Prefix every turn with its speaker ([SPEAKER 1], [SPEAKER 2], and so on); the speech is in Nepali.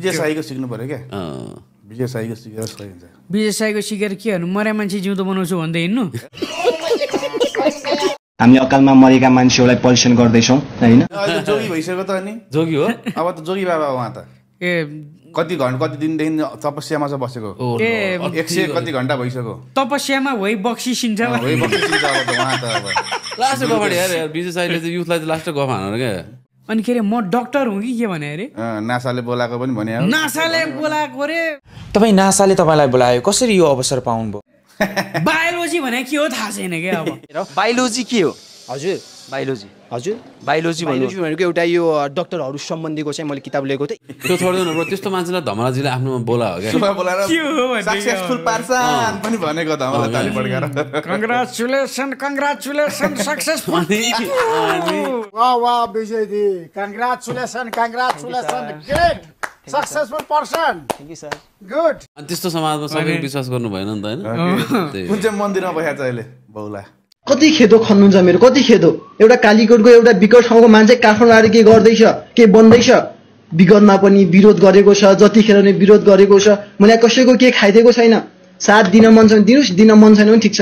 [SPEAKER 1] विजय साईको सिक्नु पर्यो क्या विजय साईको सिकेर सही हुन्छ
[SPEAKER 2] विजय साईको सिकेर के गर्नु मर्या मान्छे जिउँदो बनाउँछु भन्दै हिँड्नु
[SPEAKER 3] हामी अकालमा मरेका मान्छेहरूलाई पल्युसन गर्दैछौँ हैन
[SPEAKER 1] अहिले त जोगी भइसक्यो त अनि
[SPEAKER 4] जोगी हो
[SPEAKER 1] अब त जोगी बाबा उहाँ त कति दिनदेखि तपस्यामा चाहिँ बसेको 100 कति घण्टा भइसक्यो
[SPEAKER 2] तपस्यामा होइ बक्सिसिन्छ
[SPEAKER 1] बक्सिन्छ अब त उहाँ त अब
[SPEAKER 4] लास्ट गफ यार विजय साईले चाहिँ युथलाई चाहिँ लास्ट गफ हानेर क्या
[SPEAKER 2] अनि के अरे म डक्टर हुँ कि के भने अरे
[SPEAKER 1] नासाले बोलाएको पनि भने
[SPEAKER 2] नासाले बोलाएको रे
[SPEAKER 5] तपाईँ नासाले तपाईँलाई बोलायो कसरी यो अवसर पाउनुभयो
[SPEAKER 2] बायोलोजी भने के हो थाहा छैन क्या अब
[SPEAKER 6] बायोलोजी के हो
[SPEAKER 7] हजुर
[SPEAKER 6] बायोलोजी
[SPEAKER 7] बायोलोजी भनेको एउटा यो डाक्टरहरू सम्बन्धीको चाहिँ मैले किताब लिएको थिएँ
[SPEAKER 4] त्यो छोड्दैन ब्रो त्यस्तो मान्छेलाई धमराजीले आफ्नोमा बोला हो क्या
[SPEAKER 1] बोलाएर सक्सेसफुल पार्सन पनि भनेको धमला ताली पड्काएर
[SPEAKER 2] कङ्ग्रेचुलेसन सक्सेसफुल
[SPEAKER 8] वाह वाह Vijayji congratulation great successful person
[SPEAKER 7] thank you sir
[SPEAKER 8] good
[SPEAKER 4] अनि त्यस्तो समाजमा सबै विश्वास गर्नु भएन नि त हैन
[SPEAKER 1] कुन चाहिँ मन्दिरमा बसेको छ अहिले बौला
[SPEAKER 3] कति खेदो खन्नुहुन्छ मेरो कति खेदो एउटा कालीकोटको एउटा विकट ठाउँको मान्छे काठमाडौँ आएर के गर्दैछ के बन्दैछ विगतमा पनि विरोध गरेको छ जतिखेर नै विरोध गरेको छ मैले कसैको के खाइदिएको छैन साथ दिन मन छ भने दिनुस् दिन मन छैन भने ठिक छ